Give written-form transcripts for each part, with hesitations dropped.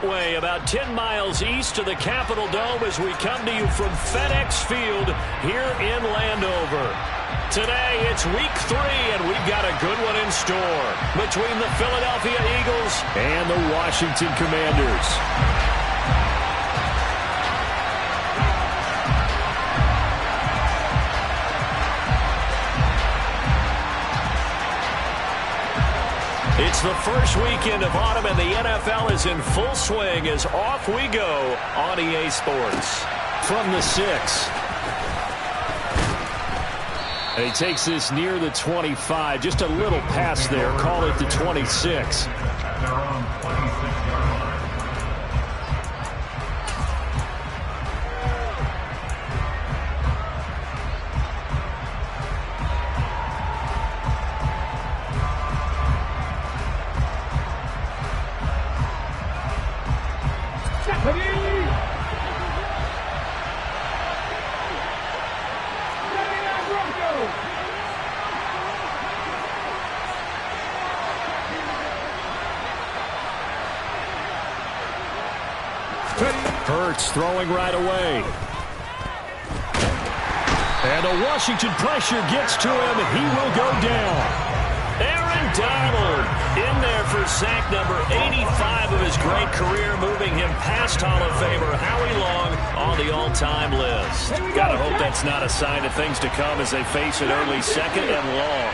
Beltway, about 10 miles east of the Capitol Dome as we come to you from FedEx Field here in Landover. Today, it's week 3, and we've got a good one in store between the Philadelphia Eagles and the Washington Commanders. It's the first weekend of autumn, and the NFL is in full swing as off we go on EA Sports. From the 6. And he takes this near the 25. Just a little pass there. Call it the 26. Hurts throwing right away. And the Washington pressure gets to him, and he will go down. Aaron Donald in there for sack number 85 of his great career, moving him past Hall of Famer Howie Long on the all-time list. Gotta hope that's not a sign of things to come as they face an early second and long.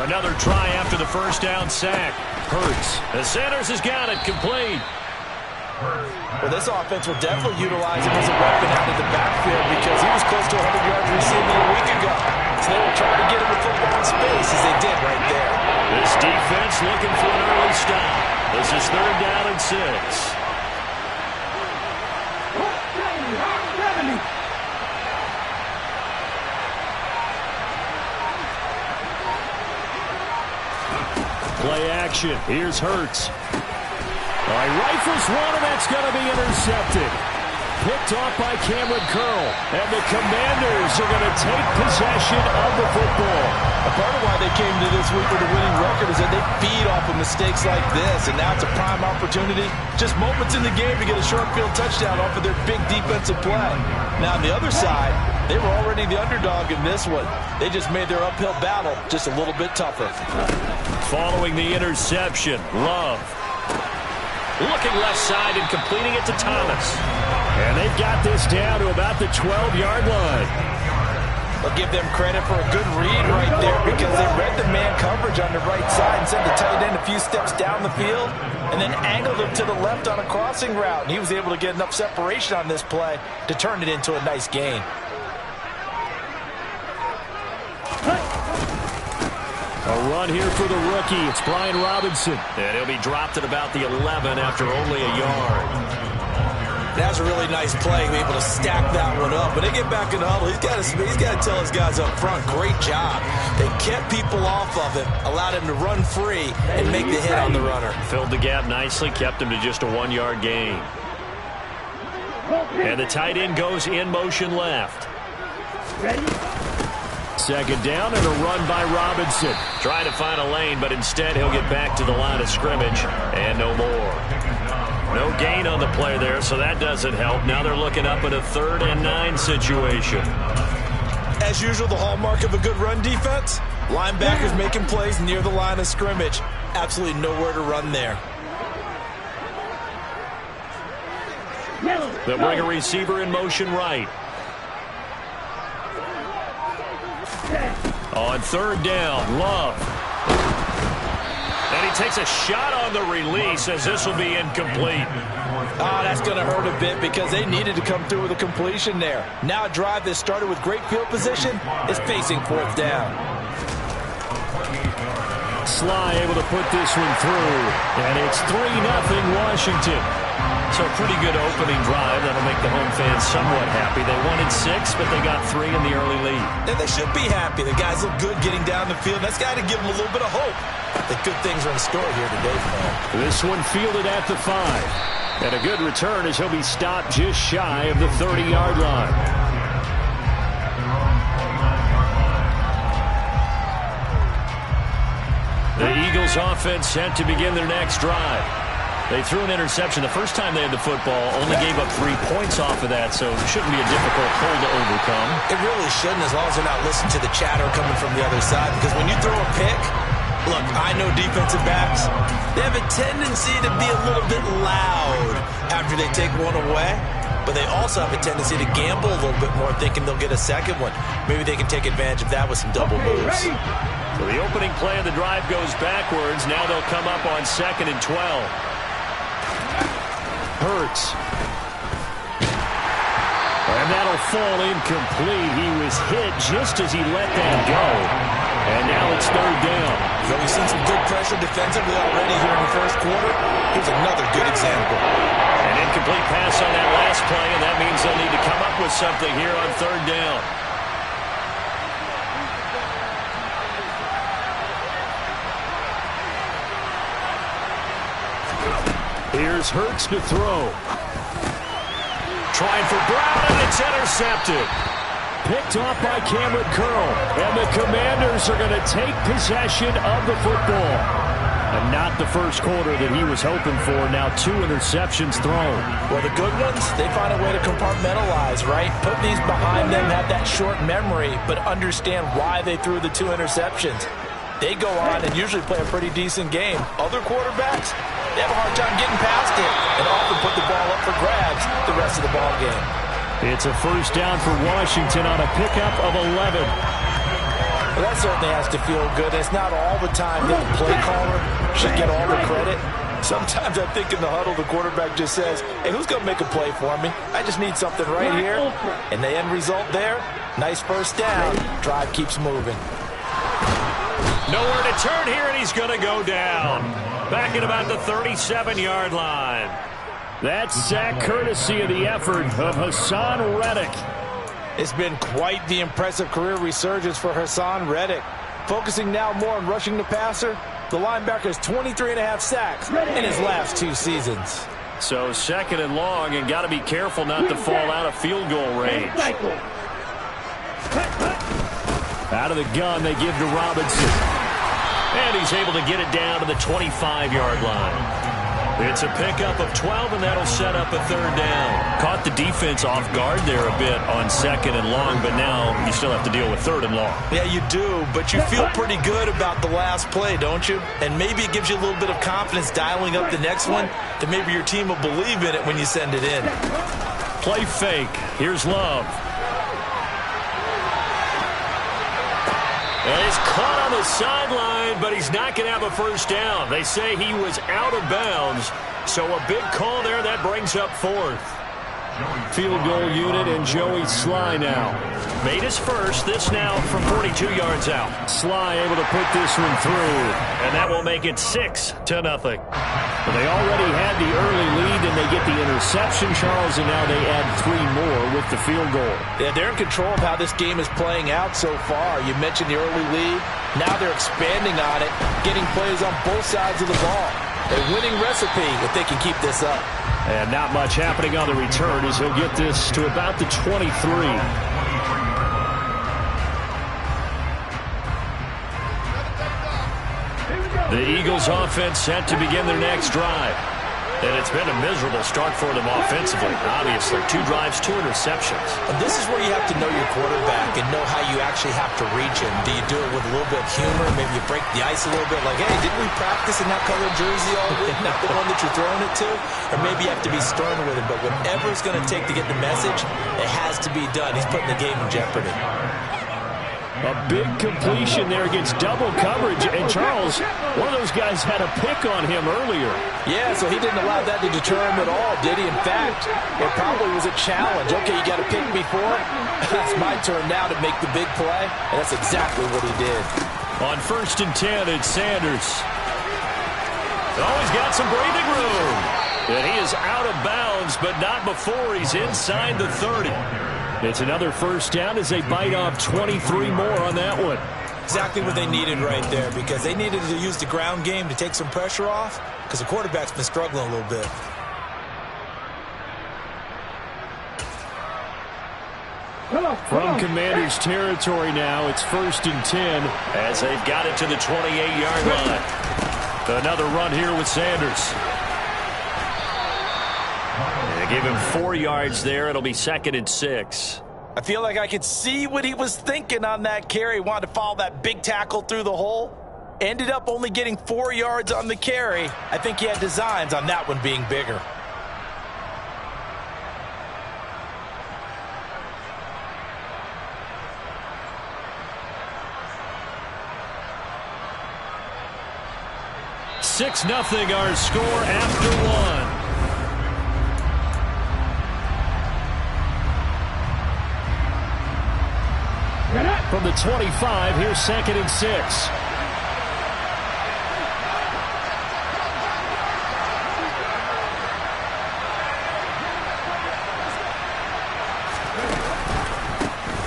Another try after the first down sack. Hurts. The Sanders has got it complete. Well, this offense will definitely utilize him as a weapon out of the backfield because he was close to 100 yards receiving a week ago. So they will try to get him the football in space as they did right there. This defense looking for an early stop. This is 3rd down and 6. Play action. Here's Hurts. All right, rifles one, and that's going to be intercepted. Picked off by Cameron Curl. And the Commanders are going to take possession of the football. A part of why they came to this week with a winning record is that they feed off of mistakes like this. And now it's a prime opportunity. Just moments in the game to get a short field touchdown off of their big defensive play. Now on the other side, they were already the underdog in this one. They just made their uphill battle just a little bit tougher. Following the interception, Love. Looking left side and completing it to Thomas. And they've got this down to about the 12-yard line. I'll give them credit for a good read right there because they read the man coverage on the right side and sent the tight end a few steps down the field and then angled him to the left on a crossing route. And he was able to get enough separation on this play to turn it into a nice gain. A run here for the rookie. It's Brian Robinson. And he'll be dropped at about the 11 after only a yard. That's a really nice play, be able to stack that one up. When they get back in the huddle, he's got to tell his guys up front, great job. They kept people off of him, allowed him to run free and make the hit on the runner. Filled the gap nicely, kept him to just a 1-yard gain. And the tight end goes in motion left. Ready? 2nd down and a run by Robinson. Trying to find a lane, but instead he'll get back to the line of scrimmage and no more. No gain on the play there, so that doesn't help. Now they're looking up at a 3rd and 9 situation. As usual, the hallmark of a good run defense, linebackers making plays near the line of scrimmage. Absolutely nowhere to run there. They'll bring a receiver in motion right. On 3rd down, Love. And he takes a shot on the release as this will be incomplete. Oh, that's going to hurt a bit because they needed to come through with a completion there. Now a drive that started with great field position is facing 4th down. Sly able to put this one through. And it's 3-0 Washington. So a pretty good opening drive. That'll make the home fans somewhat happy. They wanted 6, but they got 3 in the early lead. And they should be happy. The guys look good getting down the field. That's got to give them a little bit of hope that good things are in store here today for them. This one fielded at the 5. And a good return as he'll be stopped just shy of the 30-yard line. The Eagles offense set to begin their next drive. They threw an interception the first time they had the football, only gave up 3 points off of that, so it shouldn't be a difficult hole to overcome. It really shouldn't, as long as they're not listening to the chatter coming from the other side, because when you throw a pick, look, I know defensive backs, they have a tendency to be a little bit loud after they take one away, but they also have a tendency to gamble a little bit more, thinking they'll get a second one. Maybe they can take advantage of that with some double moves. So the opening play of the drive goes backwards. Now they'll come up on 2nd and 12. Hurts. And that'll fall incomplete. He was hit just as he let that go. And now it's 3rd down. So we've seen some good pressure defensively already here in the first quarter. Here's another good example. An incomplete pass on that last play, and that means they'll need to come up with something here on 3rd down. Here's Hurts to throw. Trying for Brown, and it's intercepted. Picked off by Cameron Curl. And the Commanders are going to take possession of the football. And not the first quarter that he was hoping for. Now 2 interceptions thrown. Well, the good ones, they find a way to compartmentalize, right? Put these behind them, have that short memory, but understand why they threw the 2 interceptions. They go on and usually play a pretty decent game. Other quarterbacks, they have a hard time getting past it and often put the ball up for grabs the rest of the ball game. It's a first down for Washington on a pickup of 11. Well, that certainly has to feel good. It's not all the time that the play caller should get all the credit. Sometimes I think in the huddle the quarterback just says, hey, who's going to make a play for me? I just need something right here. And the end result there, nice first down. Drive keeps moving. Nowhere to turn here, and he's going to go down. Back at about the 37-yard line. That sack courtesy of the effort of Hassan Reddick. It's been quite the impressive career resurgence for Hassan Reddick. Focusing now more on rushing the passer, the linebacker has 23.5 sacks in his last 2 seasons. So 2nd and long, and got to be careful not to fall out of field goal range. Out of the gun, they give to Robinson. And he's able to get it down to the 25-yard line. It's a pickup of 12, and that'll set up a 3rd down. Caught the defense off guard there a bit on 2nd and long, but now you still have to deal with 3rd and long. Yeah, you do, but you feel pretty good about the last play, don't you? And maybe it gives you a little bit of confidence dialing up the next one that maybe your team will believe in it when you send it in. Play fake. Here's Love. And he's caught on the sideline, but he's not going to have a first down. They say he was out of bounds, so a big call there. That brings up 4th. Field goal unit and Joey Sly now. Made his first. This now from 42 yards out. Sly able to put this one through, and that will make it 6-0. Well, they already had the early lead, and they get the interception, Charles, and now they add 3 more with the field goal. Yeah, they're in control of how this game is playing out so far. You mentioned the early lead. Now they're expanding on it, getting plays on both sides of the ball. A winning recipe if they can keep this up. And not much happening on the return as he'll get this to about the 23. The Eagles offense set to begin their next drive. And it's been a miserable start for them offensively. Obviously, 2 drives, 2 interceptions. And this is where you have to know your quarterback and know how you actually have to reach him. Do you do it with a little bit of humor? Maybe you break the ice a little bit, like, hey, didn't we practice in that colored jersey all week? Not the one that you're throwing it to? Or maybe you have to be stern with him. But whatever it's going to take to get the message, it has to be done. He's putting the game in jeopardy. A big completion there against double coverage. And Charles, one of those guys had a pick on him earlier. Yeah, so he didn't allow that to deter him at all, did he? In fact, it probably was a challenge. Okay, you got a pick before. It's my turn now to make the big play. And that's exactly what he did. On 1st and 10, it's Sanders. Oh, he's got some breathing room. And he is out of bounds, but not before he's inside the 30. It's another first down as they bite off 23 more on that one. Exactly what they needed right there, because they needed to use the ground game to take some pressure off, because the quarterback's been struggling a little bit. From Commander's territory now, it's 1st and 10 as they've got it to the 28-yard line. Another run here with Sanders. They give him 4 yards there. It'll be 2nd and 6. I feel like I could see what he was thinking on that carry. He wanted to follow that big tackle through the hole. Ended up only getting 4 yards on the carry. I think he had designs on that one being bigger. Six nothing our score after one. From the 25, here's 2nd and 6.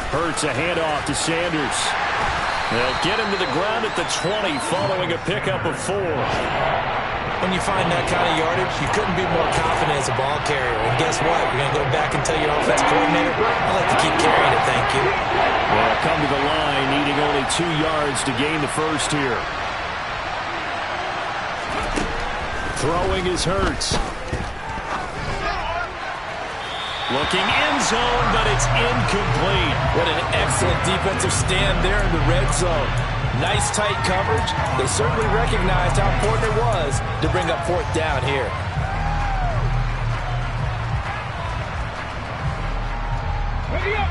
Hurts a handoff to Sanders. They'll get him to the ground at the 20 following a pickup of 4. When you find that kind of yardage, you couldn't be more confident as a ball carrier. And guess what? You're going to go back and tell your offensive coordinator, I'd like to keep carrying it, thank you. Well, come to the line, needing only 2 yards to gain the first here. Throwing is Hurts. Looking end zone, but it's incomplete. What an excellent defensive stand there in the red zone. Nice tight coverage. They certainly recognized how important it was to bring up 4th down here. Ready up.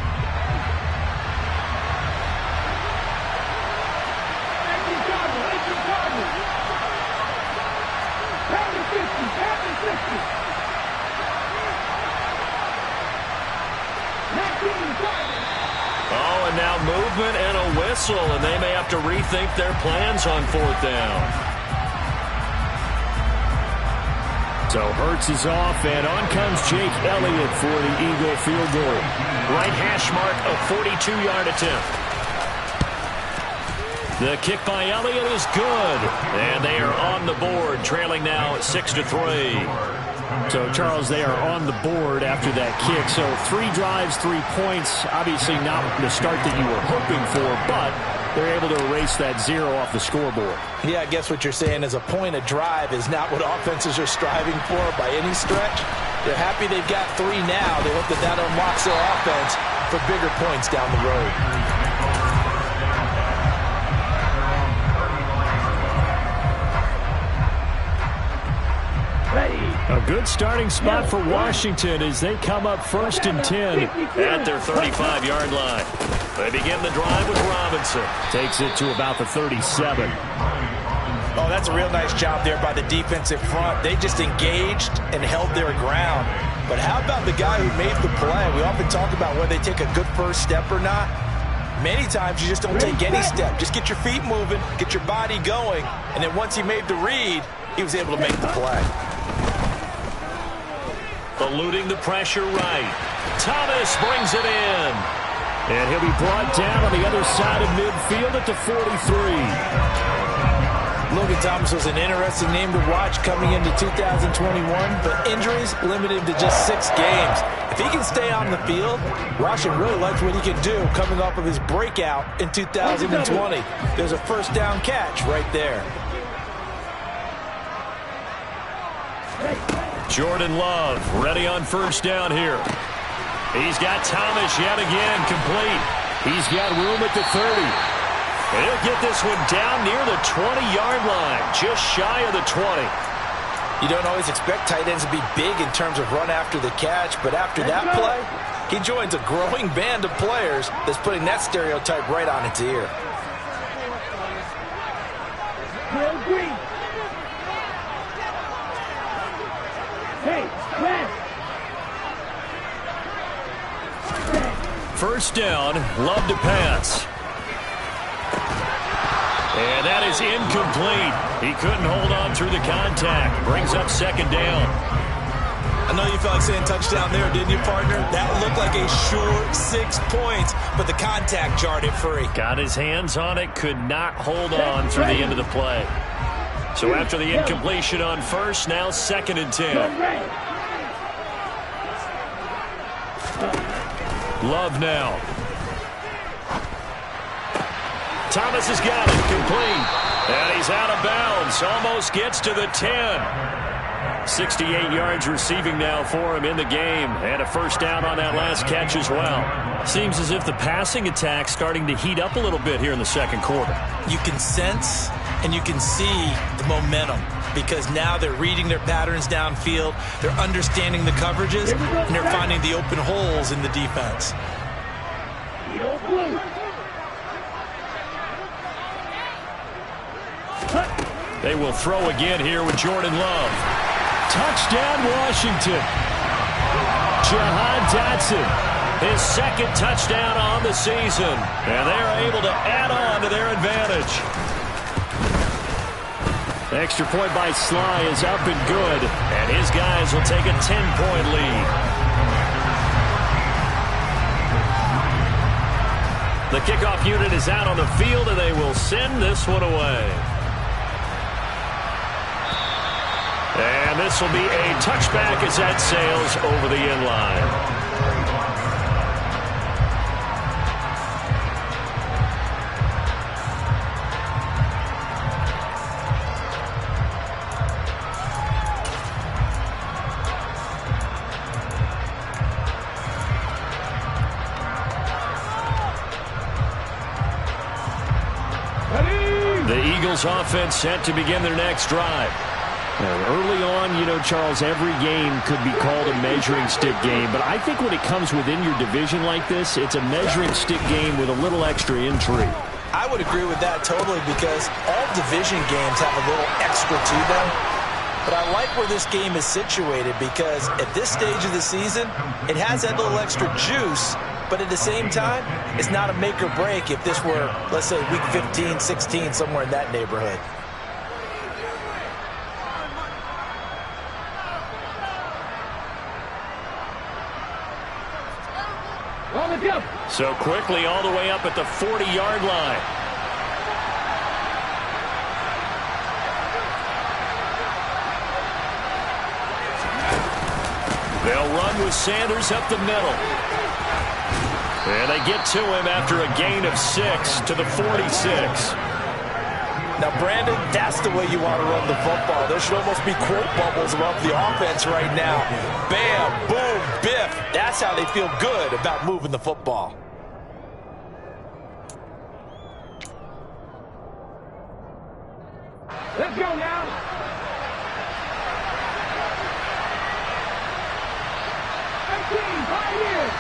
Oh, and now movement and a whistle, and they may have to rethink their plans on 4th down. So Hurts is off, and on comes Jake Elliott for the Eagle field goal. Right hash mark, a 42-yard attempt. The kick by Elliott is good, and they are on the board, trailing now 6-3. So, Charles, they are on the board after that kick. So 3 drives, 3 points. Obviously not the start that you were hoping for, but they're able to erase that 0 off the scoreboard. Yeah, I guess what you're saying is a point a drive is not what offenses are striving for by any stretch. They're happy they've got 3 now. They hope that unlocks their offense for bigger points down the road. A good starting spot for Washington as they come up 1st and 10 at their 35-yard line. They begin the drive with Robinson. Takes it to about the 37. Oh, that's a real nice job there by the defensive front. They just engaged and held their ground. But how about the guy who made the play? We often talk about whether they take a good first step or not. Many times you just don't take any step. Just get your feet moving, get your body going, and then once he made the read, he was able to make the play. Eluding the pressure right. Thomas brings it in. And he'll be brought down on the other side of midfield at the 43. Logan Thomas was an interesting name to watch coming into 2021, but injuries limited him to just 6 games. If he can stay on the field, Washington really likes what he can do coming off of his breakout in 2020. There's a first down catch right there. Jordan Love ready on first down here. He's got Thomas yet again complete. He's got room at the 30. And he'll get this one down near the 20-yard line, just shy of the 20. You don't always expect tight ends to be big in terms of run after the catch, but after that play, he joins a growing band of players that's putting that stereotype right on its ear. First down, Love to pass. And that is incomplete. He couldn't hold on through the contact. Brings up second down. I know you felt like saying touchdown there, didn't you, partner? That looked like a sure 6 points, but the contact jarred it free. Got his hands on it, could not hold on through the end of the play. So after the incompletion on first, now 2nd and 10. Love now. Thomas has got it, complete. And he's out of bounds, almost gets to the 10. 68 yards receiving now for him in the game, and a first down on that last catch as well. Seems as if the passing attack's starting to heat up a little bit here in the second quarter. You can sense and you can see the momentum because now they're reading their patterns downfield, they're understanding the coverages, and they're finding the open holes in the defense. They will throw again here with Jordan Love. Touchdown, Washington. Jahan Dotson, his second touchdown on the season. And they're able to add on to their advantage. The extra point by Sly is up and good. And his guys will take a 10-point lead. The kickoff unit is out on the field, and they will send this one away. And this will be a touchback as that sails over the end line. The Eagles offense set to begin their next drive. Early on, you know, Charles, every game could be called a measuring stick game. But I think when it comes within your division like this, it's a measuring stick game with a little extra intrigue. I would agree with that totally because all division games have a little extra to them. But I like where this game is situated because at this stage of the season, it has that little extra juice. But at the same time, it's not a make or break if this were, let's say, week 15, 16, somewhere in that neighborhood. So quickly all the way up at the 40-yard line. They'll run with Sanders up the middle. And they get to him after a gain of 6 to the 46. Now, Brandon, that's the way you want to run the football. There should almost be quote bubbles above the offense right now. Bam, boom, biff. That's how they feel good about moving the football. Let's go now. Right here.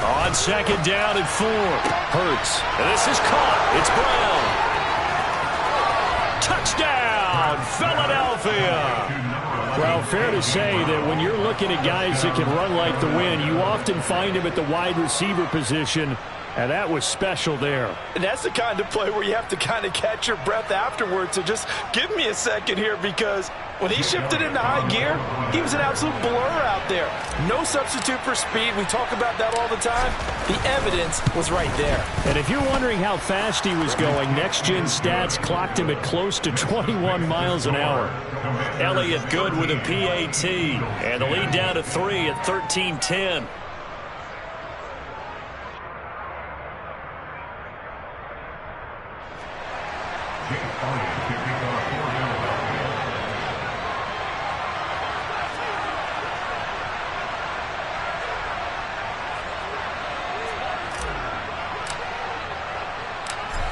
On second down and 4. Hurts. And this is caught. It's Brown. Touchdown, Philadelphia. Well, fair to say that when you're looking at guys that can run like the wind, you often find them at the wide receiver position. And that was special there. And that's the kind of play where you have to kind of catch your breath afterwards. So just give me a second here because when he shifted into high gear, he was an absolute blur out there. No substitute for speed. We talk about that all the time. The evidence was right there. And if you're wondering how fast he was going, next-gen stats clocked him at close to 21 miles an hour. Elliott good with a PAT. And the lead down to 3 at 13-10.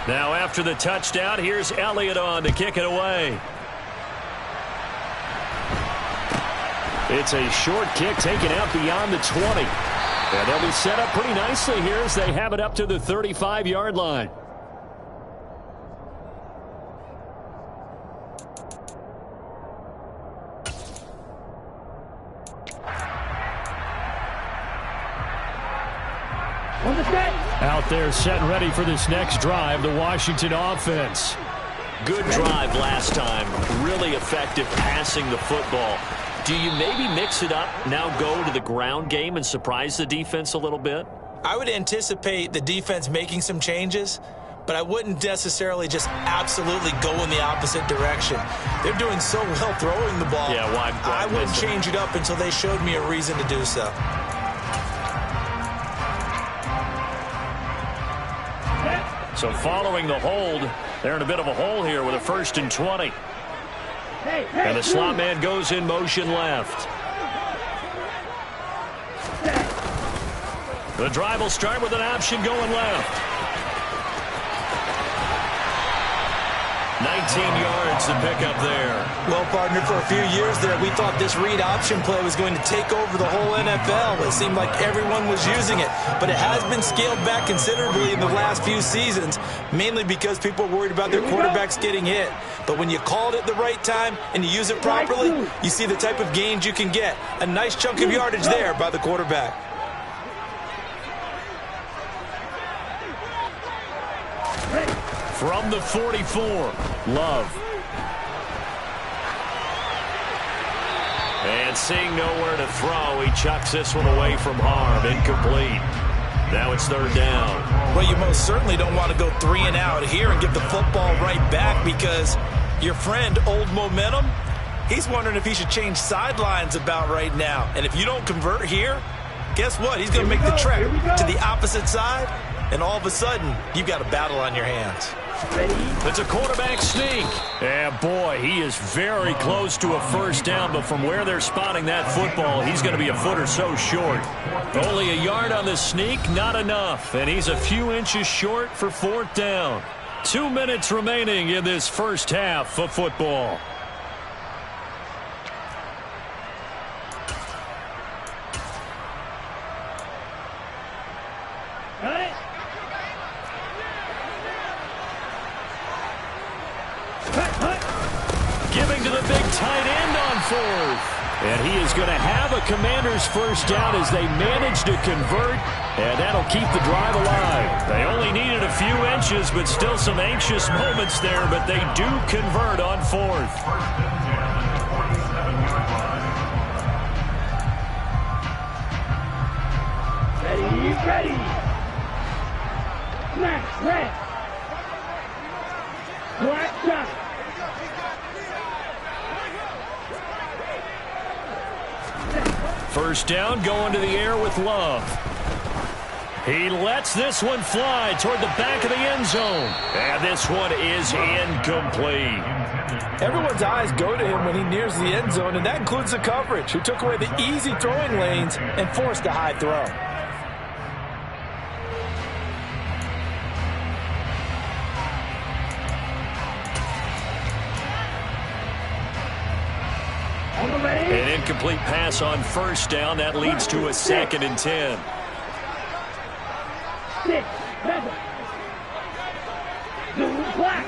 Now after the touchdown, here's Elliott on to kick it away. It's a short kick taken out beyond the 20. And they'll be set up pretty nicely here as they have it up to the 35-yard line. Out there set and ready for this next drive, the Washington offense. Good drive last time. Really effective passing the football. Do you maybe mix it up, now go to the ground game and surprise the defense a little bit? I would anticipate the defense making some changes, but I wouldn't necessarily just absolutely go in the opposite direction. They're doing so well throwing the ball. Yeah, why I wouldn't change it up until they showed me a reason to do so. So following the hold, they're in a bit of a hole here with a 1st and 20. And the slot man goes in motion left. The drive will start with an option going left. 19 yards to pick up there. Well, partner, for a few years there, we thought this read option play was going to take over the whole NFL. It seemed like everyone was using it, but it has been scaled back considerably in the last few seasons, mainly because people are worried about their quarterbacks getting hit. But when you call it at the right time and you use it properly, you see the type of gains you can get. A nice chunk of yardage there by the quarterback. From the 44, Love. And seeing nowhere to throw, he chucks this one away from harm. Incomplete. Now it's 3rd down. Well, you most certainly don't want to go 3 and out here and give the football right back, because your friend, Old Momentum, he's wondering if he should change sidelines about right now. And if you don't convert here, guess what? He's going to make the trek to the opposite side, and all of a sudden, you've got a battle on your hands. It's a quarterback sneak. And boy, he is very close to a 1st down, but from where they're spotting that football, he's going to be a foot or so short. Only a yard on the sneak, not enough. And he's a few inches short for 4th down. 2 minutes remaining in this first half of football. Giving to the big tight end on 4th. And he is going to have a Commander's 1st down as they manage to convert. And that'll keep the drive alive. They only needed a few inches, but still some anxious moments there. But they do convert on 4th. Ready. Snap, red. Black shot. First down, going to the air with Love. He lets this one fly toward the back of the end zone. And this one is incomplete. Everyone's eyes go to him when he nears the end zone, and that includes the coverage, who took away the easy throwing lanes and forced a high throw. An incomplete pass on 1st down. That leads to a 2nd and 10. 6, 7. Blue, black.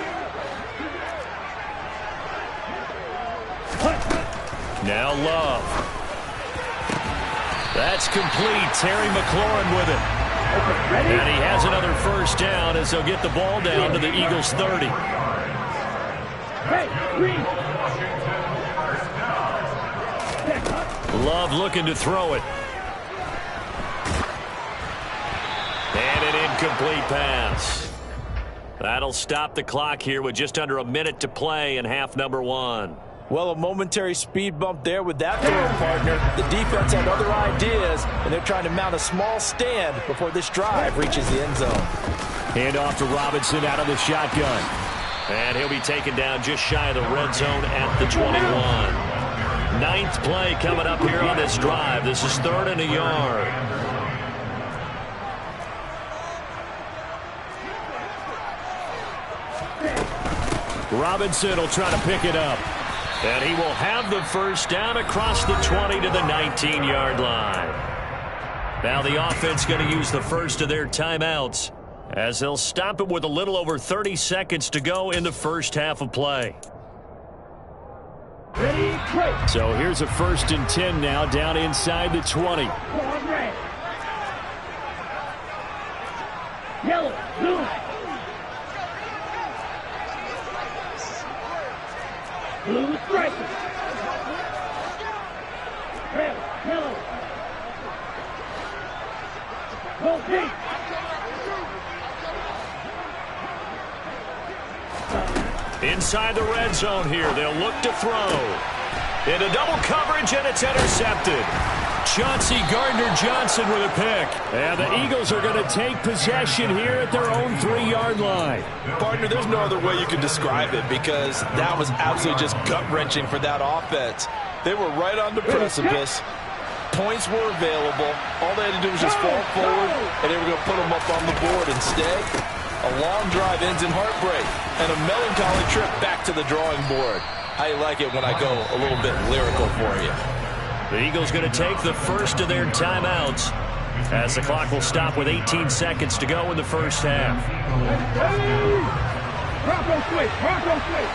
Now Love. That's complete. Terry McLaurin with it. And he has another 1st down as they'll get the ball down to the Eagles' 30. Love looking to throw it. And an incomplete pass. That'll stop the clock here with just under a minute to play in half number 1. Well, a momentary speed bump there with that throw, partner. The defense had other ideas, and they're trying to mount a small stand before this drive reaches the end zone. Hand off to Robinson out of the shotgun. And he'll be taken down just shy of the red zone at the 21. 9th play coming up here on this drive. This is 3rd and a yard. Robinson will try to pick it up. And he will have the 1st down across the 20 to the 19-yard line. Now the offense going to use the first of their timeouts as they'll stop it with a little over 30 seconds to go in the first half of play. So here's a 1st and 10 now down inside the 20. Yellow, blue. Blue stripe. Red, yellow. Gold, pink. Inside the red zone here, they'll look to throw. Into double coverage, and it's intercepted. Chauncey Gardner-Johnson with a pick. And the Eagles are going to take possession here at their own 3-yard line. Partner, there's no other way you can describe it because that was absolutely just gut-wrenching for that offense. They were right on the precipice. Points were available. All they had to do was just fall forward, and they were going to put them up on the board. Instead, a long drive ends in heartbreak and a melancholy trip back to the drawing board. I like it when I go a little bit lyrical for you. The Eagles going to take the first of their timeouts as the clock will stop with 18 seconds to go in the first half. Bronco switch, Bronco switch.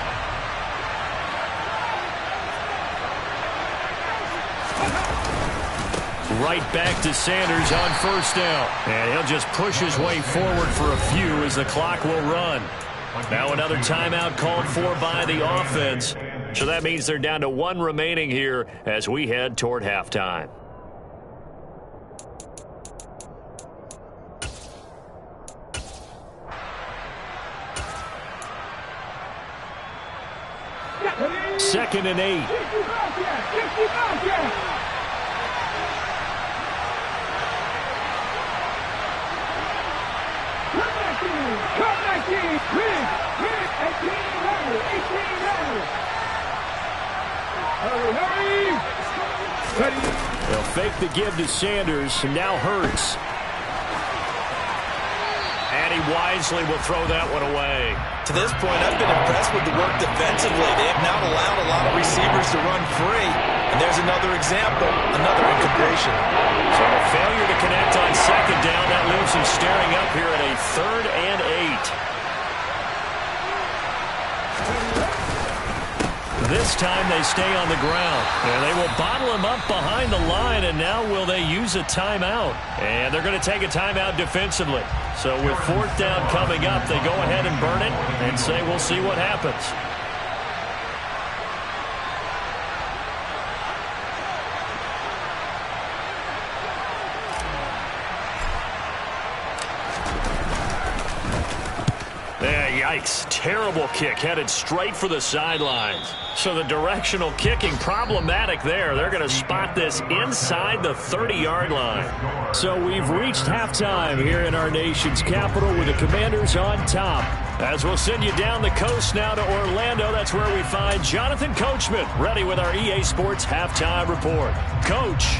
Right back to Sanders on first down. And he'll just push his way forward for a few as the clock will run. Now another timeout called for by the offense. So that means they're down to 1 remaining here as we head toward halftime. Second and 8. They'll fake the give to Sanders, and now Hurts. And he wisely will throw that one away. To this point, I've been impressed with the work defensively. They have not allowed a lot of receivers to run free. And there's another example, another incompletion. So a failure to connect on second down. That leaves him staring up here at a 3rd and 8. This time they stay on the ground. And they will bottle him up behind the line, and now will they use a timeout? And they're going to take a timeout defensively. So with 4th down coming up, they go ahead and burn it and say we'll see what happens. Yikes. Terrible kick headed straight for the sidelines. So the directional kicking problematic there. They're going to spot this inside the 30-yard line. So we've reached halftime here in our nation's capital with the Commanders on top. As we'll send you down the coast now to Orlando, that's where we find Jonathan Coachman ready with our EA Sports halftime report. Coach.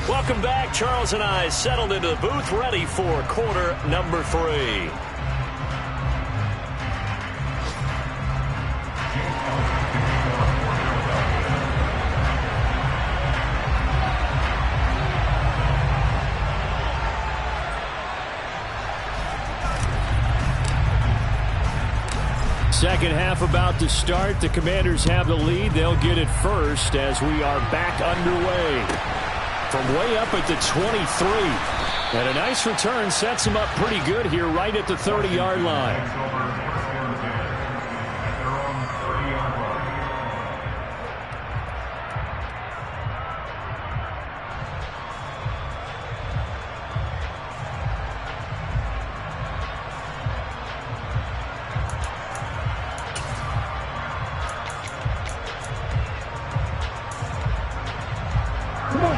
Welcome back. Charles and I settled into the booth ready for quarter number 3. Second half about to start. The Commanders have the lead. They'll get it first as we are back underway. From way up at the 23. And a nice return sets him up pretty good here right at the 30-yard line.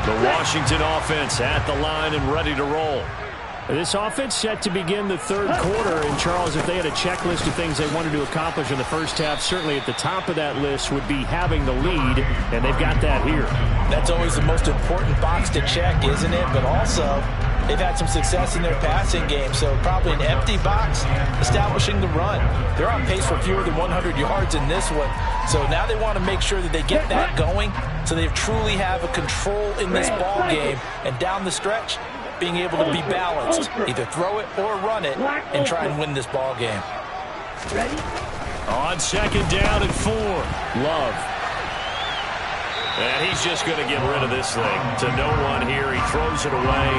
The Washington offense at the line and ready to roll. This offense set to begin the 3rd quarter. And, Charles, if they had a checklist of things they wanted to accomplish in the first half, certainly at the top of that list would be having the lead, and they've got that here. That's always the most important box to check, isn't it? But also, they've had some success in their passing game, so probably an empty box establishing the run. They're on pace for fewer than 100 yards in this one. So now they want to make sure that they get that going so they truly have a control in this ball game. And down the stretch, being able to be balanced, either throw it or run it, and try and win this ball game. On second down and 4, Love. And he's just going to get rid of this thing to no one here. He throws it away,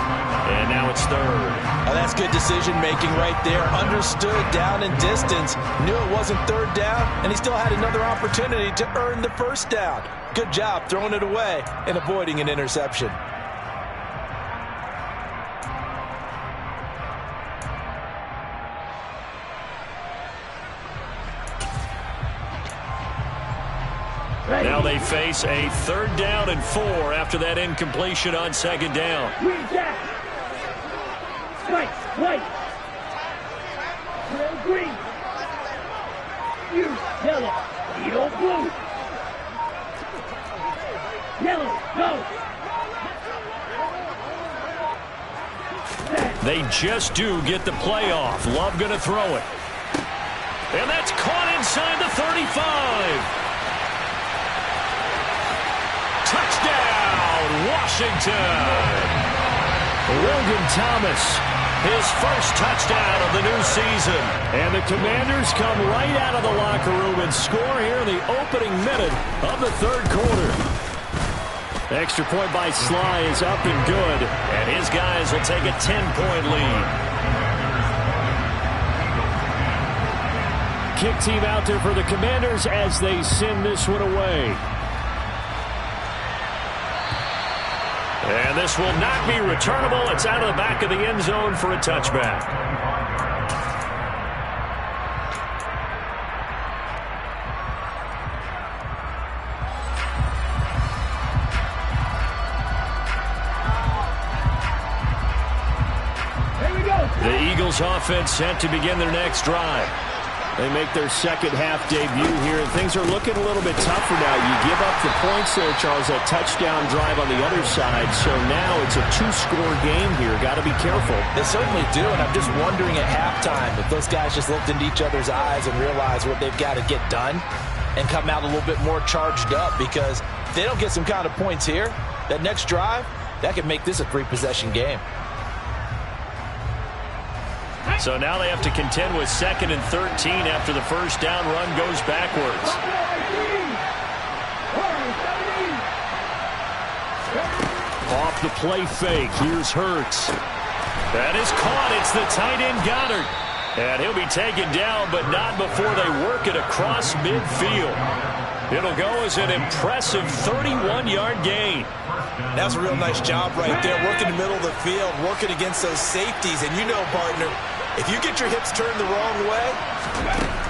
and now it's 3rd. Oh, that's good decision-making right there. Understood down and distance. Knew it wasn't 3rd down, and he still had another opportunity to earn the 1st down. Good job throwing it away and avoiding an interception. Now they face a 3rd down and 4 after that incompletion on 2nd down. Green jack. Strike. White. Blue green. You. Yellow. Yellow blue. Yellow. Go. They just do get the playoff. Love going to throw it. And that's caught inside the 35. Touchdown, Washington. Logan Thomas, his first touchdown of the new season. And the Commanders come right out of the locker room and score here in the opening minute of the 3rd quarter. Extra point by Sly is up and good, and his guys will take a 10-point lead. Kick team out there for the Commanders as they send this one away. And this will not be returnable. It's out of the back of the end zone for a touchback. The Eagles offense set to begin their next drive. They make their second half debut here, and things are looking a little bit tougher now. You give up the points there, Charles, that touchdown drive on the other side. So now it's a 2-score game here. Got to be careful. They certainly do, and I'm just wondering at halftime if those guys just looked into each other's eyes and realized what they've got to get done and come out a little bit more charged up, because if they don't get some kind of points here, that next drive, that could make this a 3-possession game. So now they have to contend with 2nd and 13 after the first down run goes backwards. Off the play fake. Here's Hurts. That is caught. It's the tight end Goddard. And he'll be taken down, but not before they work it across midfield. It'll go as an impressive 31-yard gain. That's a real nice job right there, working the middle of the field, working against those safeties. And you know, partner, if you get your hips turned the wrong way,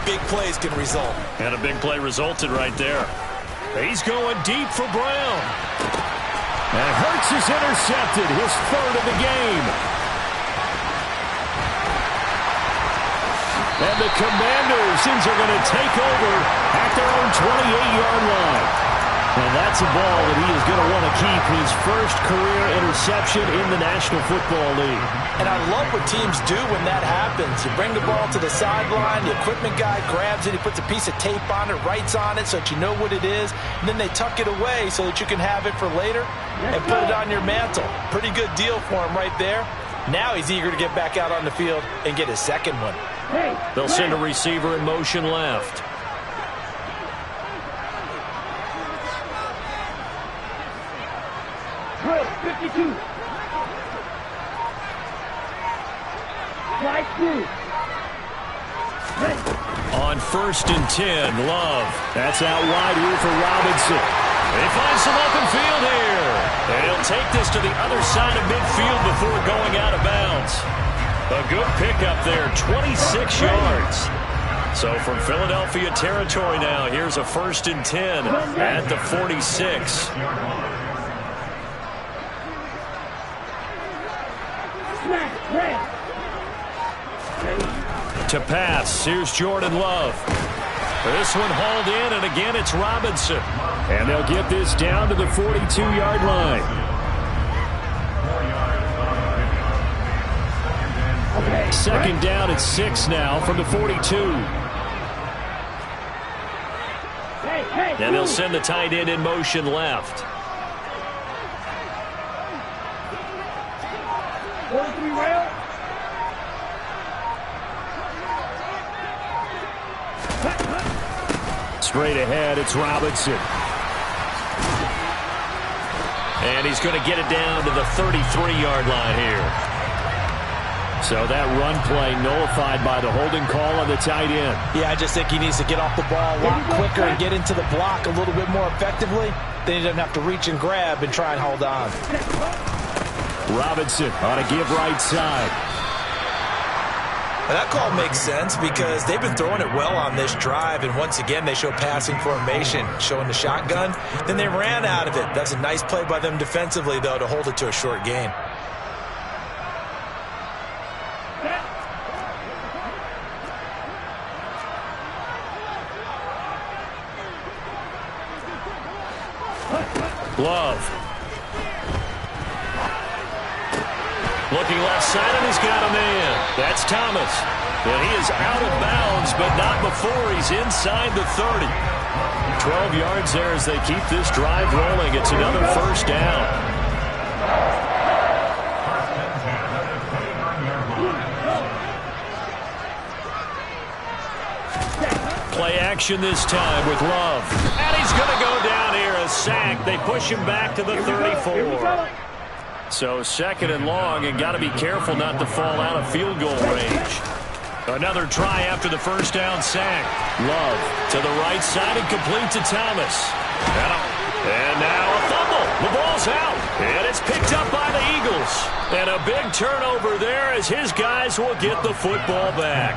big plays can result. And a big play resulted right there. He's going deep for Brown. And Hurts is intercepted, his 3rd of the game. And the Commanders are going to take over at their own 28-yard line. And that's a ball that he is going to want to keep, his first career interception in the National Football League. And I love what teams do when that happens. You bring the ball to the sideline, the equipment guy grabs it, he puts a piece of tape on it, writes on it so that you know what it is, and then they tuck it away so that you can have it for later and put it on your mantle. Pretty good deal for him right there. Now he's eager to get back out on the field and get his second one. They'll send a receiver in motion left. Drill 52. Slide through. On 1st and 10, Love. That's out wide here for Robinson. He finds some open field here. And he'll take this to the other side of midfield before going out of bounds. A good pickup there, 26 yards. So from Philadelphia territory now, here's a 1st and 10 at the 46. To pass, here's Jordan Love. This one hauled in, and again it's Robinson. And they'll get this down to the 42-yard line. Second down at 6 now from the 42. And they'll send the tight end in motion left. Straight ahead, it's Robinson. And he's going to get it down to the 33-yard line here. So that run play nullified by the holding call on the tight end. Yeah, I just think he needs to get off the ball a lot quicker and get into the block a little bit more effectively. Then he doesn't have to reach and grab and try and hold on. Robinson on a give right side. And that call makes sense because they've been throwing it well on this drive, and once again they show passing formation, showing the shotgun. Then they ran out of it. That's a nice play by them defensively, though, to hold it to a short gain. Love. Looking left side, and he's got a man. That's Thomas. And he is out of bounds, but not before he's inside the 30. 12 yards there as they keep this drive rolling. It's another first down. Play action this time with Love. And he's going to go down here, a sack. They push him back to the 34. So second and long, and got to be careful not to fall out of field goal range. Another try after the first down sack. Love to the right side and complete to Thomas. And now a fumble. The ball's out. And it's picked up by the Eagles. And a big turnover there as his guys will get the football back.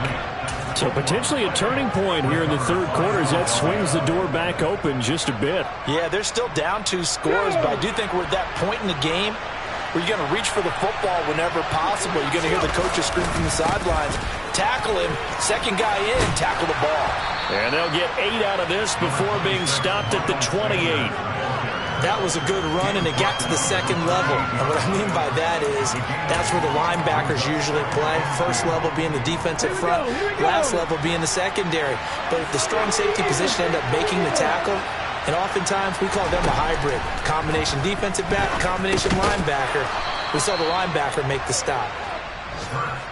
So potentially a turning point here in the third quarter as that swings the door back open just a bit. Yeah, they're still down 2 scores, but I do think we're at that point in the game where you're going to reach for the football whenever possible. You're going to hear the coaches scream from the sidelines, tackle him, second guy in, tackle the ball. And they'll get 8 out of this before being stopped at the 28. That was a good run, and it got to the second level. And what I mean by that is that's where the linebackers usually play. First level being the defensive front, last level being the secondary. But if the strong safety position end up making the tackle, and oftentimes we call them a hybrid. Combination defensive back, combination linebacker. We saw the linebacker make the stop.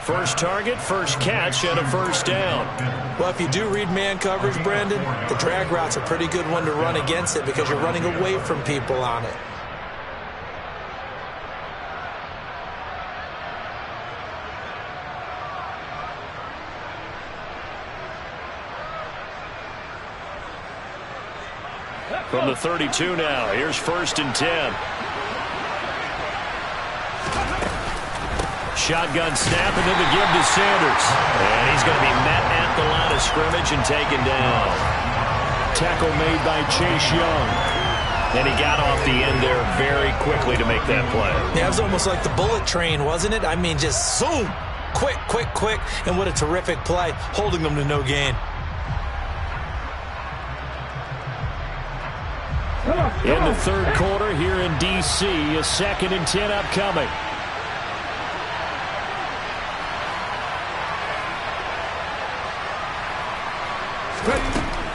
First target, first catch, and a first down. Well, if you do read man coverage, Brandon, the drag route's a pretty good one to run against it because you're running away from people on it. From the 32 now, here's first and 10. Shotgun snap, and then the give to Sanders. And he's going to be met at the line of scrimmage and taken down. Tackle made by Chase Young. And he got off the end there very quickly to make that play. Yeah, it was almost like the bullet train, wasn't it? I mean, just zoom. Quick, quick, quick. And what a terrific play, holding them to no gain. In the third quarter here in D.C., a 2nd and 10 upcoming.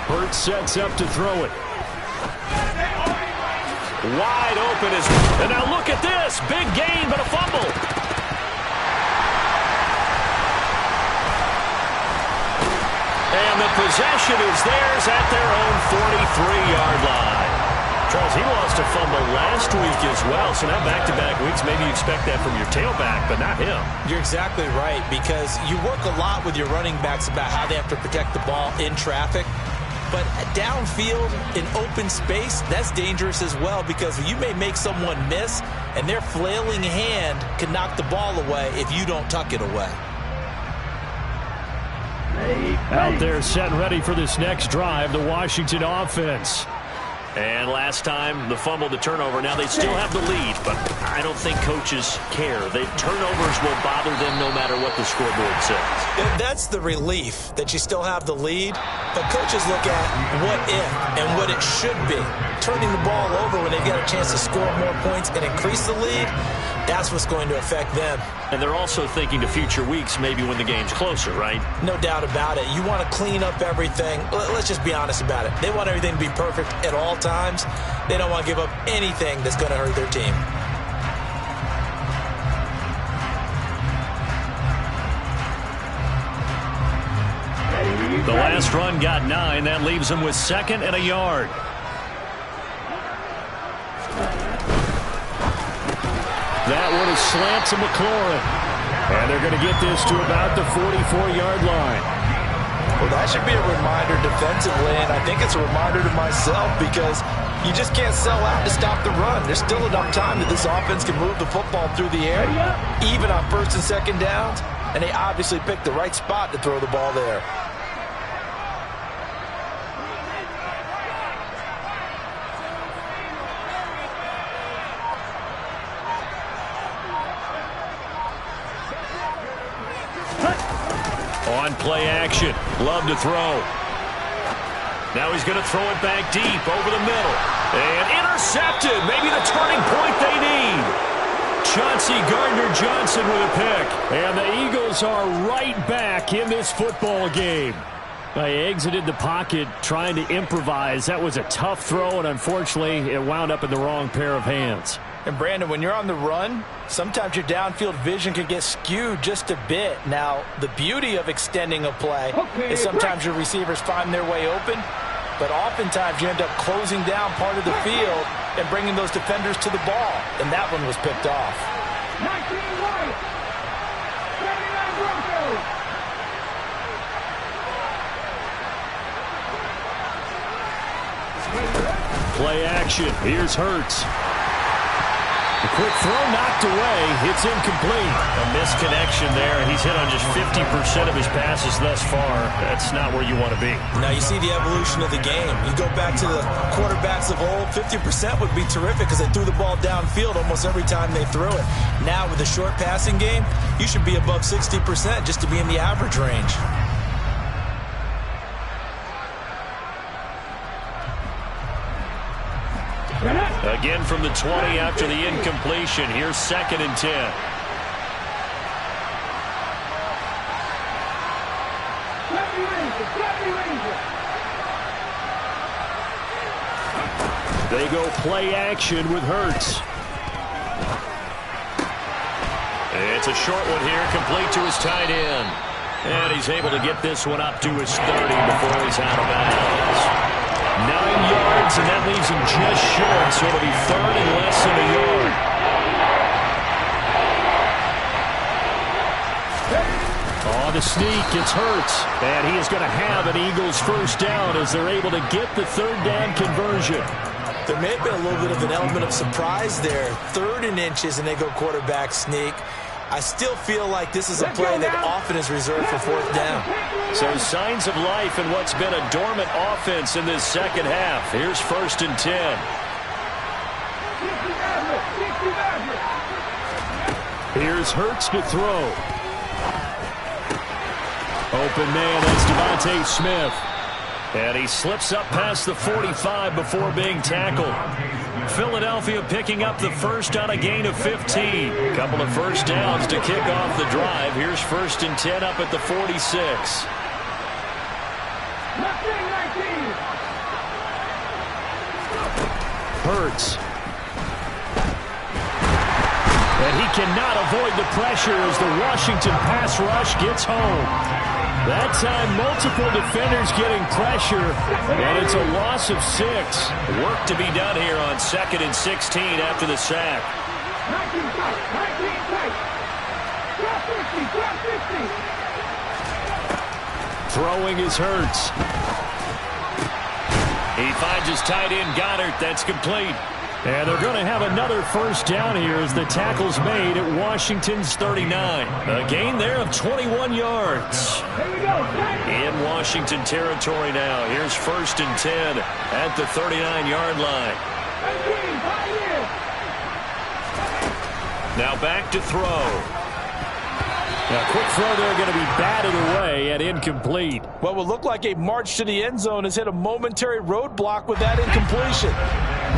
Hurts sets up to throw it. Wide open is, and now look at this. Big gain, but a fumble. And the possession is theirs at their own 43-yard line. Charles, he lost a fumble last week as well, so now back-to-back weeks, maybe you expect that from your tailback, but not him. You're exactly right, because you work a lot with your running backs about how they have to protect the ball in traffic. But downfield, in open space, that's dangerous as well because you may make someone miss, and their flailing hand can knock the ball away if you don't tuck it away. Out there set and ready for this next drive, the Washington offense. And last time, the fumble, the turnover. Now they still have the lead, but I don't think coaches care. The turnovers will bother them no matter what the scoreboard says. That's the relief, that you still have the lead. But coaches look at what if and what it should be. Turning the ball over when they've got a chance to score more points and increase the lead, that's what's going to affect them. And they're also thinking to future weeks, maybe when the game's closer, right? No doubt about it. You want to clean up everything. Let's just be honest about it. They want everything to be perfect at all times. They don't want to give up anything that's going to hurt their team. The last run got 9. That leaves them with 2nd and a yard. That one is slant to McLaurin. And they're going to get this to about the 44-yard line. Well, that should be a reminder defensively, and I think it's a reminder to myself because you just can't sell out to stop the run. There's still enough time that this offense can move the football through the air, even on 1st and 2nd downs. and they obviously picked the right spot to throw the ball there. On play action, love to throw. Now he's going to throw it back deep over the middle. And intercepted, maybe the turning point they need. Chauncey Gardner-Johnson with a pick. And the Eagles are right back in this football game. They exited the pocket trying to improvise. That was a tough throw, and unfortunately, it wound up in the wrong pair of hands. And Brandon, when you're on the run, sometimes your downfield vision can get skewed just a bit. Now, the beauty of extending a play is sometimes your receivers find their way open, but oftentimes you end up closing down part of the field and bringing those defenders to the ball. And that one was picked off. 19 White. 79 Broncos. Play action. Here's Hurts. The quick throw knocked away. It's incomplete. A misconnection there. He's hit on just 50% of his passes thus far. That's not where you want to be. Now you see the evolution of the game. You go back to the quarterbacks of old, 50% would be terrific because they threw the ball downfield almost every time they threw it. Now with a short passing game, you should be above 60% just to be in the average range. Again from the 20 after the incompletion. Here's 2nd and 10. They go play action with Hurts. It's a short one here, complete to his tight end. And he's able to get this one up to his 30 before he's out of bounds. 9 yards, and that leaves him just short, so it'll be 3rd and less than a yard. On the sneak, it's Hurts, and he is going to have an Eagles first down as they're able to get the 3rd down conversion. There may have been a little bit of an element of surprise there. 3rd and inches, and they go quarterback sneak. I still feel like this is a play that often is reserved for 4th down. So signs of life in what's been a dormant offense in this second half. Here's 1st and 10. Here's Hurts to throw. Open man, that's Devontae Smith. And he slips up past the 45 before being tackled. Philadelphia picking up the first on a gain of 15. A couple of first downs to kick off the drive. Here's 1st and 10 up at the 46. Hurts. And he cannot avoid the pressure as the Washington pass rush gets home. That time, multiple defenders getting pressure, and it's a loss of 6. Work to be done here on 2nd and 16 after the sack. 19 tight. 12-50. Throwing is Hurts. He finds his tight end Goddard. That's complete. And they're going to have another first down here as the tackle's made at Washington's 39. A gain there of 21 yards. In Washington territory now. Here's 1st and 10 at the 39-yard line. Now back to throw. Now, quick throw there going to be batted away and incomplete. What will look like a march to the end zone has hit a momentary roadblock with that incompletion.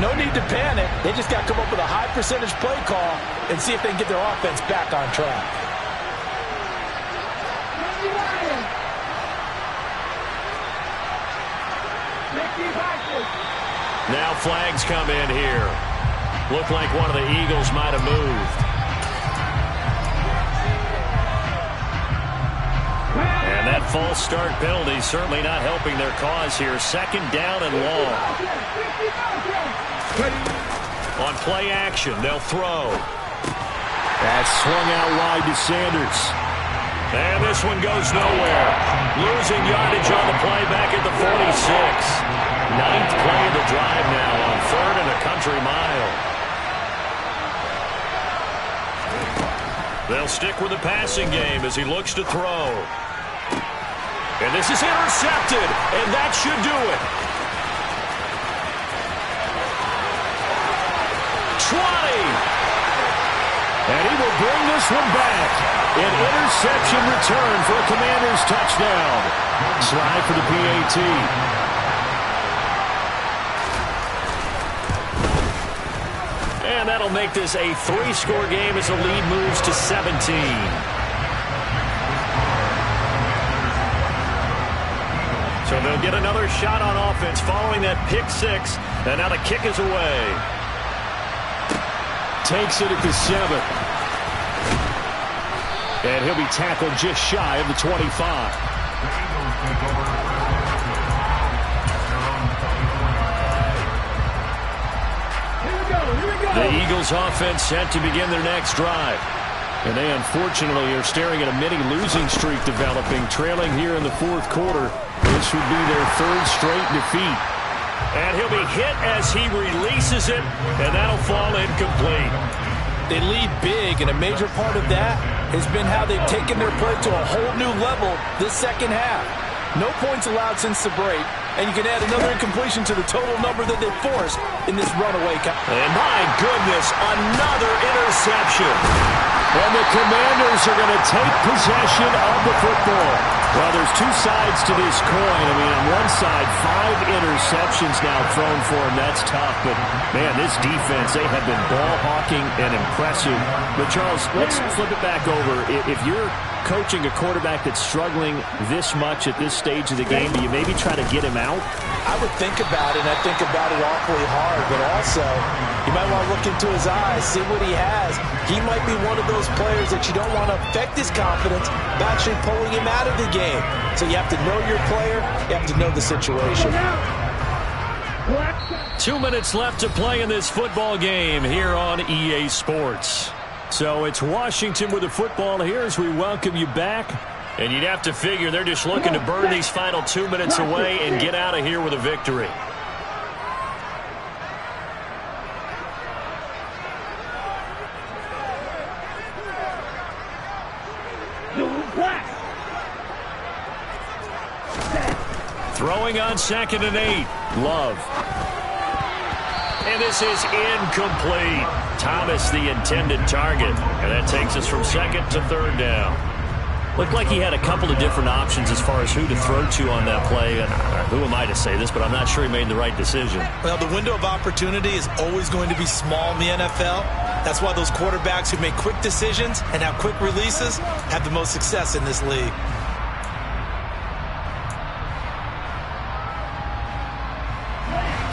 No need to panic. They just got to come up with a high percentage play call and see if they can get their offense back on track. Now flags come in here. Look like one of the Eagles might have moved. And that false start penalty certainly not helping their cause here. 2nd down and long. On play action, they'll throw. That's swung out wide to Sanders. And this one goes nowhere. Losing yardage on the play back at the 46. 9th play of the drive now on 3rd and a country mile. They'll stick with the passing game as he looks to throw. And this is intercepted, and that should do it. 20. And he will bring this one back. An interception return for a Commanders touchdown. Slide for the PAT. And that'll make this a 3-score game as the lead moves to 17. So they'll get another shot on offense following that pick 6. And now the kick is away. Takes it at the 7. And he'll be tackled just shy of the 25. The Eagles offense set to begin their next drive. And they unfortunately are staring at a mini losing streak developing, trailing here in the 4th quarter. This would be their 3rd straight defeat. And he'll be hit as he releases it, and that'll fall incomplete. They lead big, and a major part of that has been how they've taken their play to a whole new level this second half. No points allowed since the break, and you can add another incompletion to the total number that they forced in this runaway. And my goodness, another interception. And the Commanders are going to take possession of the football. Well, there's 2 sides to this coin. I mean, on one side, 5 interceptions now thrown for him. That's tough. But, man, this defense, they have been ball hawking and impressive. But, Charles, let's flip it back over. If you're coaching a quarterback that's struggling this much at this stage of the game, do you maybe try to get him out? I would think about it, and I think about it awfully hard. But also, you might want to look into his eyes, see what he has. He might be one of those players that you don't want to affect his confidence by actually pulling him out of the game. So you have to know your player. You have to know the situation. 2 minutes left to play in this football game here on EA Sports. So it's Washington with the football here as we welcome you back. And you'd have to figure they're just looking to burn these final 2 minutes away and get out of here with a victory. Throwing on 2nd and 8. Love. And this is incomplete. Thomas the intended target. And that takes us from 2nd to 3rd down. Looked like he had a couple of different options as far as who to throw to on that play. And who am I to say this, but I'm not sure he made the right decision. Well, the window of opportunity is always going to be small in the NFL. That's why those quarterbacks who make quick decisions and have quick releases have the most success in this league.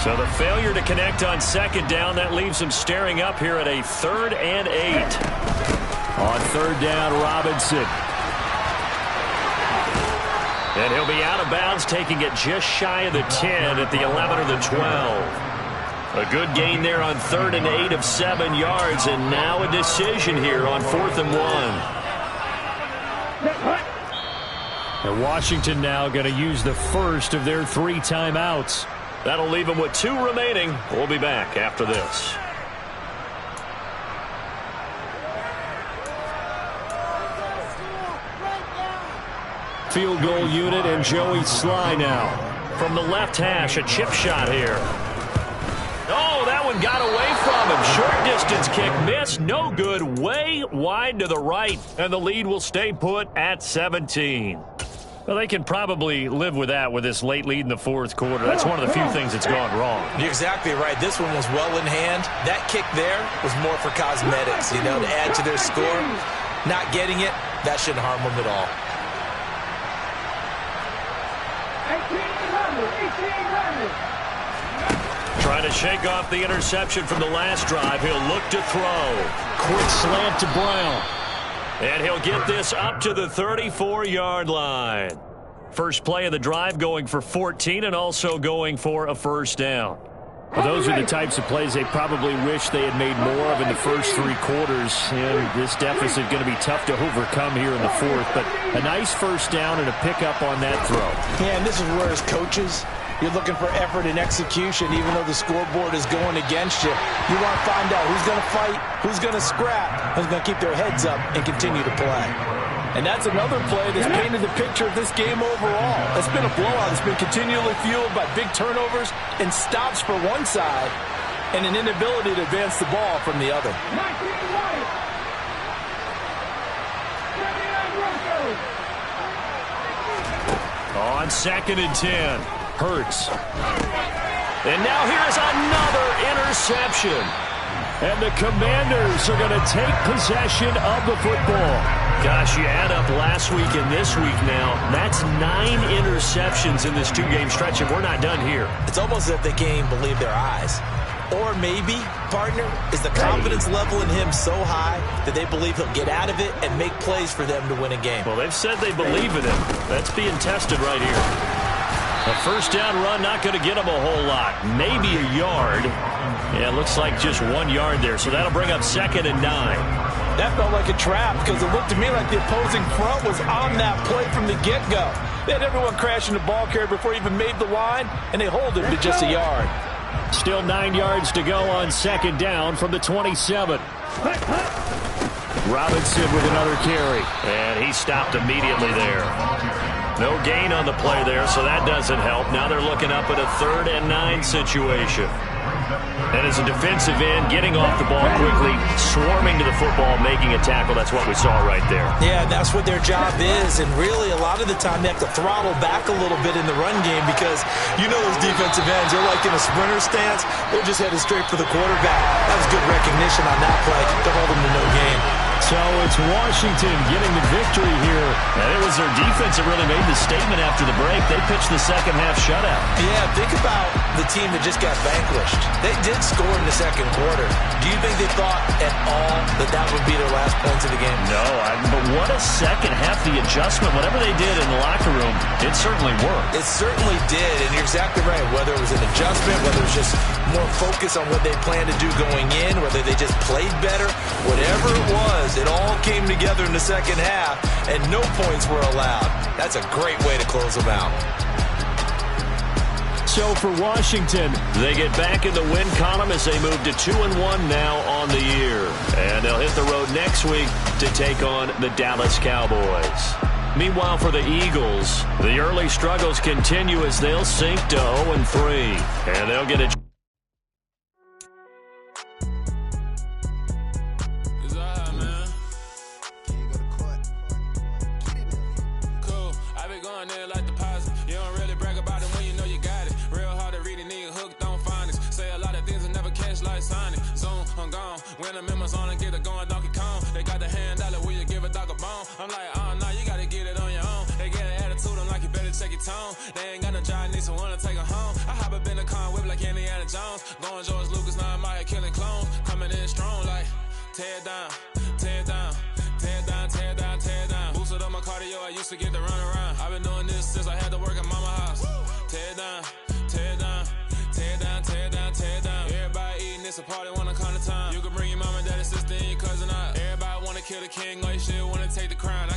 So the failure to connect on 2nd down, that leaves him staring up here at a 3rd and 8. On 3rd down, Robinson. And he'll be out of bounds, taking it just shy of the 10 at the 11 or the 12. A good gain there on 3rd and 8 of 7 yards, and now a decision here on 4th and 1. And Washington now going to use the first of their 3 timeouts. That'll leave them with 2 remaining. We'll be back after this. Field goal unit and Joey Sly now. From the left hash, a chip shot here. Oh, that one got away from him. Short distance kick missed. No good. Way wide to the right. And the lead will stay put at 17. Well, they can probably live with that with this late lead in the 4th quarter. That's one of the few things that's gone wrong. You're exactly right. This one was well in hand. That kick there was more for cosmetics, you know, to add to their score. Not getting it, that shouldn't harm them at all. 18 Trying to shake off the interception from the last drive. He'll look to throw. Quick slant to Brown. And he'll get this up to the 34-yard line. First play of the drive going for 14 and also going for a 1st down. Well, those are the types of plays they probably wish they had made more of in the first 3 quarters. And this deficit going to be tough to overcome here in the 4th. But a nice 1st down and a pickup on that throw. Yeah, and this is where as coaches, You're looking for effort and execution, even though the scoreboard is going against you. You want to find out who's going to fight, who's going to scrap, who's going to keep their heads up and continue to play. And that's another play that's painted the picture of this game overall. It's been a blowout. It's been continually fueled by big turnovers and stops for one side and an inability to advance the ball from the other. 19 White. 79 Broncos. On 2nd and 10, Hurts. And now here's another interception. And the Commanders are going to take possession of the football. Gosh, you add up last week and this week now, that's 9 interceptions in this 2-game stretch, and we're not done here. It's almost as if they can't even believe their eyes. Or maybe, partner, is the confidence level in him so high that they believe he'll get out of it and make plays for them to win a game. Well, they've said they believe in him. That's being tested right here. A first down run, not going to get him a whole lot. Maybe a yard. Yeah, it looks like just 1 yard there, so that'll bring up 2nd and 9. That felt like a trap because it looked to me like the opposing front was on that play from the get-go. They had everyone crashing the ball carrier before he even made the line, and they hold him to just a yard. Still 9 yards to go on 2nd down from the 27. Robinson with another carry, and he stopped immediately there. No gain on the play there, so that doesn't help. Now they're looking up at a 3rd and 9 situation. And as a defensive end, getting off the ball quickly, swarming to the football, making a tackle, that's what we saw right there. Yeah, that's what their job is, and really a lot of the time they have to throttle back a little bit in the run game because you know those defensive ends, they're like in a sprinter stance, they're just headed straight for the quarterback. That was good recognition on that play to hold them to no gain. So it's Washington getting the victory here. And it was their defense that really made the statement after the break. They pitched the second half shutout. Yeah, think about the team that just got vanquished. They did score in the second quarter. Do you think they thought at all that that would be their last points of the game? No, but what a second half. The adjustment, whatever they did in the locker room, it certainly worked. It certainly did, and you're exactly right. Whether it was an adjustment, whether it was just more focus on what they planned to do going in, whether they just played better, whatever it was, it all came together in the second half, and no points were allowed. That's a great way to close them out. So for Washington, they get back in the win column as they move to 2-1 now on the year. And they'll hit the road next week to take on the Dallas Cowboys. Meanwhile, for the Eagles, the early struggles continue as they'll sink to 0-3. And they'll get a when the members on and get it going Donkey Kong. They got the hand dollar, will you give a dog a bone? I'm like, oh no, you gotta get it on your own. They get an attitude, I'm like, you better check your tone. They ain't got no job, need someone to take her home. I hop up in the car, whip like Indiana Jones. Going George Lucas, now I'm out here killing clones. Coming in strong like, tear down, tear down, tear down, tear down, tear down. Boosted up my cardio, I used to get to run around. I've been doing this since I had to work at mama house. Tear down, tear down, tear down, tear down, tear down. Everybody eating, it's a party, wanna come to time. You can bring your mama, daddy, sister, and your cousin out. Everybody wanna kill the king, like shit, wanna take the crown.